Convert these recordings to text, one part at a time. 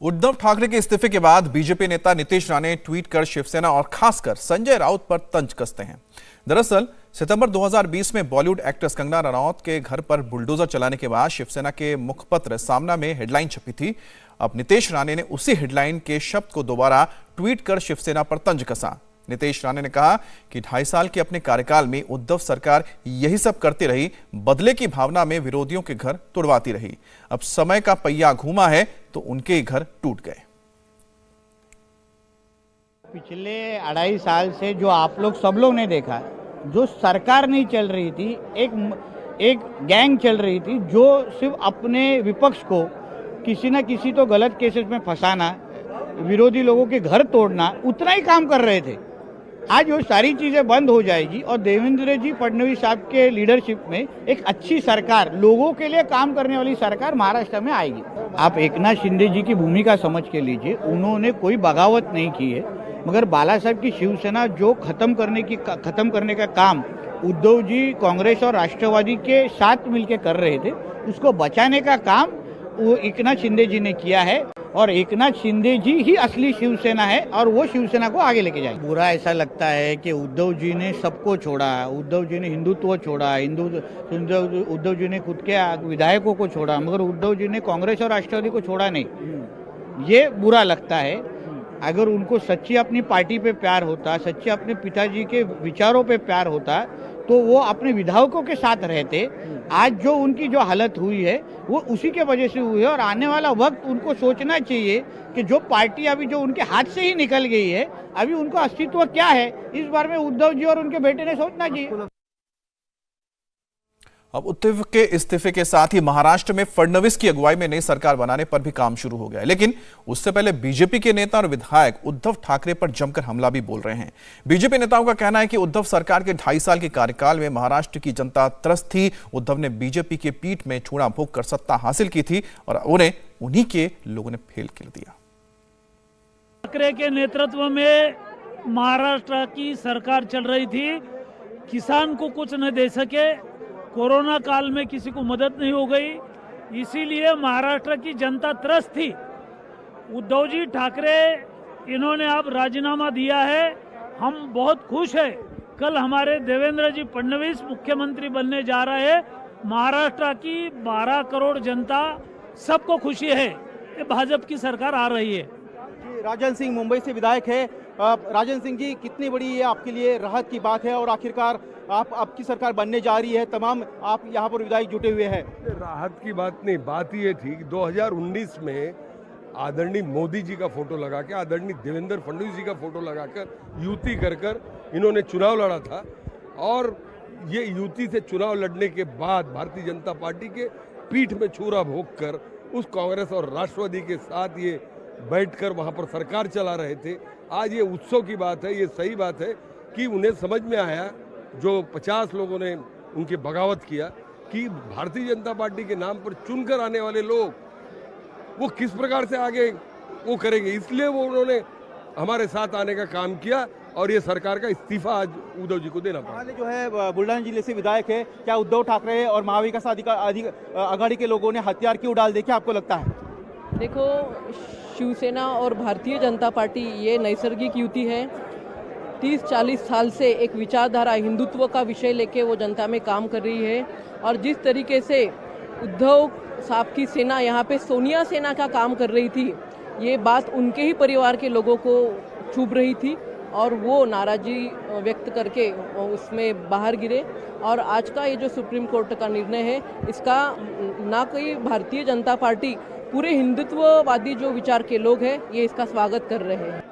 उद्धव ठाकरे के इस्तीफे के बाद बीजेपी नेता नीतीश राणे ने ट्वीट कर शिवसेना और खासकर संजय राउत पर तंज कसते हैं। दरअसल सितंबर 2020 में बॉलीवुड एक्ट्रेस कंगना रनौत के घर पर बुलडोजर चलाने के बाद शिवसेना के मुखपत्र सामना में हेडलाइन छपी थी। अब नीतीश राणे ने उसी हेडलाइन के शब्द को दोबारा ट्वीट कर शिवसेना पर तंज कसा। नीतीश राणे ने कहा कि 2.5 साल के अपने कार्यकाल में उद्धव सरकार यही सब करती रही, बदले की भावना में विरोधियों के घर तोड़वाती रही। अब समय का पहिया घूमा है तो उनके घर टूट गए। पिछले 2.5 साल से जो आप लोग सब लोग ने देखा, जो सरकार नहीं चल रही थी, एक गैंग चल रही थी जो सिर्फ अपने विपक्ष को किसी न किसी तो गलत केसेस में फंसाना, विरोधी लोगों के घर तोड़ना, उतना ही काम कर रहे थे। आज वो सारी चीजें बंद हो जाएगी और देवेंद्र जी फडणवीस साहब के लीडरशिप में एक अच्छी सरकार, लोगों के लिए काम करने वाली सरकार महाराष्ट्र में आएगी। आप एकनाथ शिंदे जी की भूमिका समझ के लीजिए, उन्होंने कोई बगावत नहीं की है, मगर बाला साहब की शिवसेना जो खत्म करने का काम उद्धव जी कांग्रेस और राष्ट्रवादी के साथ मिलकर कर रहे थे, उसको बचाने का काम वो एकनाथ शिंदे जी ने किया है और एकनाथ शिंदे जी ही असली शिवसेना है और वो शिवसेना को आगे लेके जाएंगे। बुरा ऐसा लगता है कि उद्धव जी ने सबको छोड़ा, उद्धव जी ने हिंदुत्व छोड़ा, उद्धव जी ने खुद के विधायकों को छोड़ा, मगर उद्धव जी ने कांग्रेस और राष्ट्रवादी को छोड़ा नहीं। ये बुरा लगता है। अगर उनको सच्ची अपनी पार्टी पे प्यार होता, सच्ची अपने पिताजी के विचारों पे प्यार होता, तो वो अपने विधायकों के साथ रहते। आज जो उनकी जो हालत हुई है वो उसी के वजह से हुई है और आने वाला वक्त उनको सोचना चाहिए कि जो पार्टी अभी जो उनके हाथ से ही निकल गई है, अभी उनको अस्तित्व क्या है, इस बारे में उद्धव जी और उनके बेटे ने सोचना चाहिए। अब उद्धव के इस्तीफे के साथ ही महाराष्ट्र में फडणवीस की अगुवाई में नई सरकार बनाने पर भी काम शुरू हो गया है। लेकिन उससे पहले बीजेपी के नेता और विधायक उद्धव ठाकरे पर जमकर हमला भी बोल रहे हैं। बीजेपी नेताओं का कहना है कि उद्धव सरकार के 2.5 साल के कार्यकाल में महाराष्ट्र की जनता त्रस्त थी। उद्धव ने बीजेपी के पीठ में छुरा भोंक कर सत्ता हासिल की थी और उन्हें उन्हीं के लोगों ने फेल कर दिया। ठाकरे के नेतृत्व में महाराष्ट्र की सरकार चल रही थी, किसान को कुछ न दे सके, कोरोना काल में किसी को मदद नहीं हो गई, इसीलिए महाराष्ट्र की जनता त्रस्त थी। उद्धव जी ठाकरे इन्होंने अब राजीनामा दिया है, हम बहुत खुश हैं। कल हमारे देवेंद्र जी फडणवीस मुख्यमंत्री बनने जा रहे हैं। महाराष्ट्र की 12 करोड़ जनता, सबको खुशी है कि भाजपा की सरकार आ रही है। राजन सिंह मुंबई से विधायक है। राजन सिंह जी, कितनी बड़ी ये आपके लिए राहत की बात है और आखिरकार आपकी सरकार बनने जा रही है, तमाम आप यहाँ पर विधायक जुटे हुए हैं। राहत की बात नहीं, बात ये थी कि 2019 में आदरणीय मोदी जी का फोटो लगा के, आदरणीय देवेंद्र फडणवीस जी का फोटो लगाकर युति कर इन्होंने चुनाव लड़ा था और ये युति से चुनाव लड़ने के बाद भारतीय जनता पार्टी के पीठ में छुरा भोंक कर उस कांग्रेस और राष्ट्रवादी के साथ ये बैठकर वहाँ पर सरकार चला रहे थे। आज ये उत्सव की बात है, ये सही बात है कि उन्हें समझ में आया, जो 50 लोगों ने उनकी बगावत किया, कि भारतीय जनता पार्टी के नाम पर चुनकर आने वाले लोग वो किस प्रकार से आगे वो करेंगे, इसलिए वो उन्होंने हमारे साथ आने का काम किया और ये सरकार का इस्तीफा आज उद्धव जी को देना पड़ा। जो है बुलढाना जिले से विधायक है, क्या उद्धव ठाकरे और महाविकास आघाड़ी के लोगों ने हथियार क्यों डाल दिए, क्या आपको लगता है? देखो, शिवसेना और भारतीय जनता पार्टी ये नैसर्गिक युति है। 30-40 साल से एक विचारधारा हिंदुत्व का विषय लेके वो जनता में काम कर रही है और जिस तरीके से उद्धव साहब की सेना यहाँ पे सोनिया सेना का काम कर रही थी, ये बात उनके ही परिवार के लोगों को चुभ रही थी और वो नाराजी व्यक्त करके उसमें बाहर गिरे। और आज का ये जो सुप्रीम कोर्ट का निर्णय है, इसका ना कोई भारतीय जनता पार्टी, पूरे हिंदुत्ववादी जो विचार के लोग हैं, ये इसका स्वागत कर रहे हैं।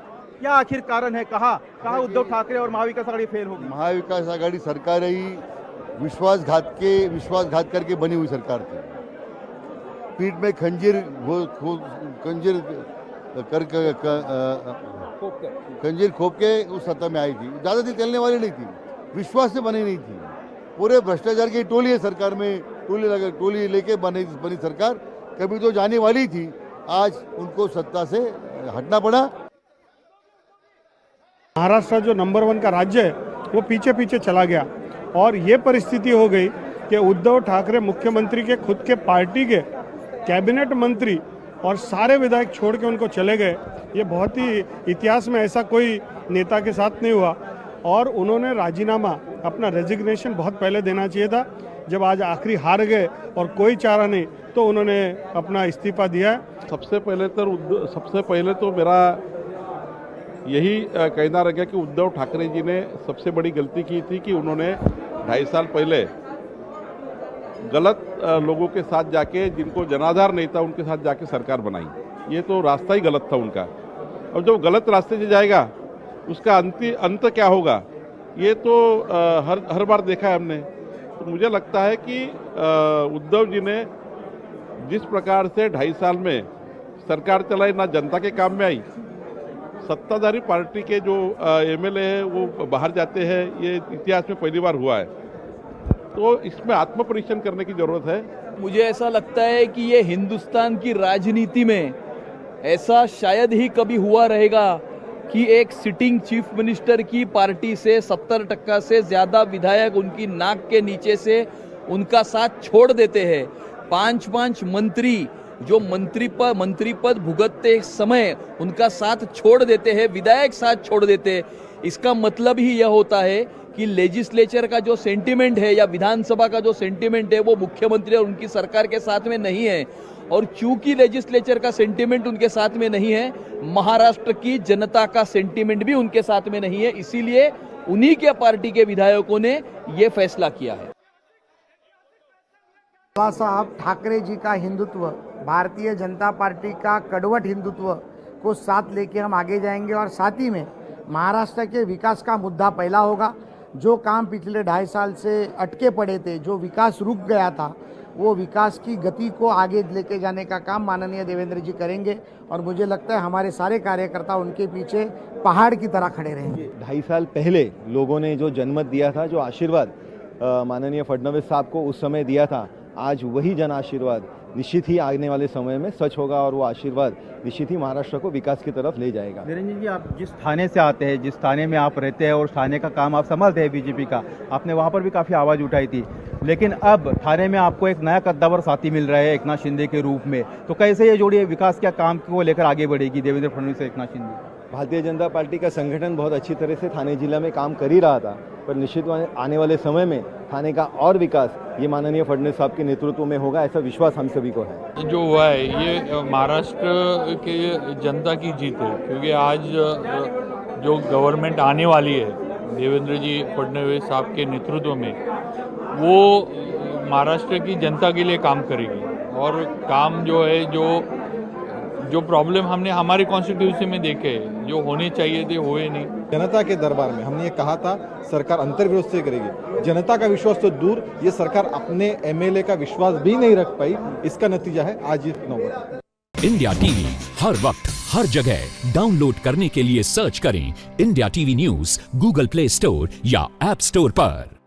क्या आखिर कारण है? कहा उद्धव ठाकरे और महाविकास आघाड़ी फेल होगी? महाविकास आघाड़ी सरकार ही विश्वासघात करके बनी हुई सरकार थी। पीठ में खंजीर खोप के उस सत्ता में आई थी। ज़्यादा दिन चलने वाली नहीं थी, विश्वास से बनी नहीं थी। पूरे भ्रष्टाचार की टोली है सरकार में, टोली लेके बनी सरकार कभी तो जाने वाली थी, आज उनको सत्ता से हटना पड़ा। महाराष्ट्र जो नंबर 1 का राज्य है वो पीछे पीछे चला गया और ये परिस्थिति हो गई कि उद्धव ठाकरे मुख्यमंत्री के खुद के पार्टी के कैबिनेट मंत्री और सारे विधायक छोड़ के उनको चले गए। ये बहुत ही इतिहास में ऐसा कोई नेता के साथ नहीं हुआ। और उन्होंने राजीनामा, अपना रेजिग्नेशन बहुत पहले देना चाहिए था। जब आज आखिरी हार गए और कोई चारा नहीं, तो उन्होंने अपना इस्तीफा दिया है। सबसे पहले तो मेरा यही कहना रह गया कि उद्धव ठाकरे जी ने सबसे बड़ी गलती की थी कि उन्होंने 2.5 साल पहले गलत लोगों के साथ जाके, जिनको जनाधार नहीं था, उनके साथ जाके सरकार बनाई। ये तो रास्ता ही गलत था उनका। और जो गलत रास्ते से जाएगा उसका अंत क्या होगा, ये तो हर बार देखा है हमने। तो मुझे लगता है कि उद्धव जी ने जिस प्रकार से 2.5 साल में सरकार चलाई, ना जनता के काम में आई, सत्ताधारी पार्टी के जो एमएलए हैं वो बाहर जाते हैं, ये इतिहास में पहली बार हुआ है। तो इसमें आत्मपरीक्षण करने की जरूरत है। मुझे ऐसा लगता है कि ये हिंदुस्तान की राजनीति में ऐसा शायद ही कभी हुआ रहेगा कि एक सिटिंग चीफ मिनिस्टर की पार्टी से 70% से ज्यादा विधायक उनकी नाक के नीचे से उनका साथ छोड़ देते हैं। 5 मंत्री जो मंत्री पद भुगतते समय उनका साथ छोड़ देते हैं, विधायक साथ छोड़ देते हैं। इसका मतलब ही यह होता है कि लेजिस्लेचर का जो सेंटिमेंट है या विधानसभा का जो सेंटिमेंट है वो मुख्यमंत्री और उनकी सरकार के साथ में नहीं है। और चूंकि लेजिस्लेचर का सेंटिमेंट उनके साथ में नहीं है, महाराष्ट्र की जनता का सेंटिमेंट भी उनके साथ में नहीं है। इसीलिए उन्हीं के पार्टी के विधायकों ने ये फैसला किया है। बाला साहब ठाकरे जी का हिंदुत्व, भारतीय जनता पार्टी का कड़वट हिंदुत्व को साथ लेके हम आगे जाएंगे। और साथ ही में महाराष्ट्र के विकास का मुद्दा पहला होगा। जो काम पिछले 2.5 साल से अटके पड़े थे, जो विकास रुक गया था, वो विकास की गति को आगे लेके जाने का काम माननीय देवेंद्र जी करेंगे। और मुझे लगता है हमारे सारे कार्यकर्ता उनके पीछे पहाड़ की तरह खड़े रहेंगे। 2.5 साल पहले लोगों ने जो जनमत दिया था, जो आशीर्वाद माननीय फडणवीस साहब को उस समय दिया था, आज वही जन आशीर्वाद निश्चित ही आने वाले समय में सच होगा और वो आशीर्वाद निश्चित ही महाराष्ट्र को विकास की तरफ ले जाएगा। वीरेंद्र जी, आप जिस थाने से आते हैं, जिस थाने में आप रहते हैं और थाने का काम आप संभालते हैं बीजेपी का, आपने वहाँ पर भी काफ़ी आवाज़ उठाई थी, लेकिन अब थाने में आपको एक नया कद्दावर साथी मिल रहा है एकनाथ शिंदे के रूप में। तो कैसे ये जोड़ी विकास के काम को लेकर आगे बढ़ेगी देवेंद्र फडणवीस से एकनाथ शिंदे? भारतीय जनता पार्टी का संगठन बहुत अच्छी तरह से थाने जिला में काम कर ही रहा था, पर निश्चित आने वाले समय में थाने का और विकास ये माननीय फडणवीस साहब के नेतृत्व में होगा, ऐसा विश्वास हम सभी को है। जो हुआ है ये महाराष्ट्र के जनता की जीत है, क्योंकि आज जो गवर्नमेंट आने वाली है देवेंद्र जी फडणवीस साहब के नेतृत्व में, वो महाराष्ट्र की जनता के लिए काम करेगी। और काम जो है, जो प्रॉब्लम हमने हमारे कॉन्स्टिट्यूंसी में देखे, जो होने चाहिए थे हुए नहीं। जनता के दरबार में हमने ये कहा था सरकार अंतर्विरोध से करेगी, जनता का विश्वास तो दूर, ये सरकार अपने एमएलए का विश्वास भी नहीं रख पाई। इसका नतीजा है आज इस नौबत। इंडिया टीवी हर वक्त हर जगह डाउनलोड करने के लिए सर्च करें India TV news Google play store या ऐप स्टोर पर।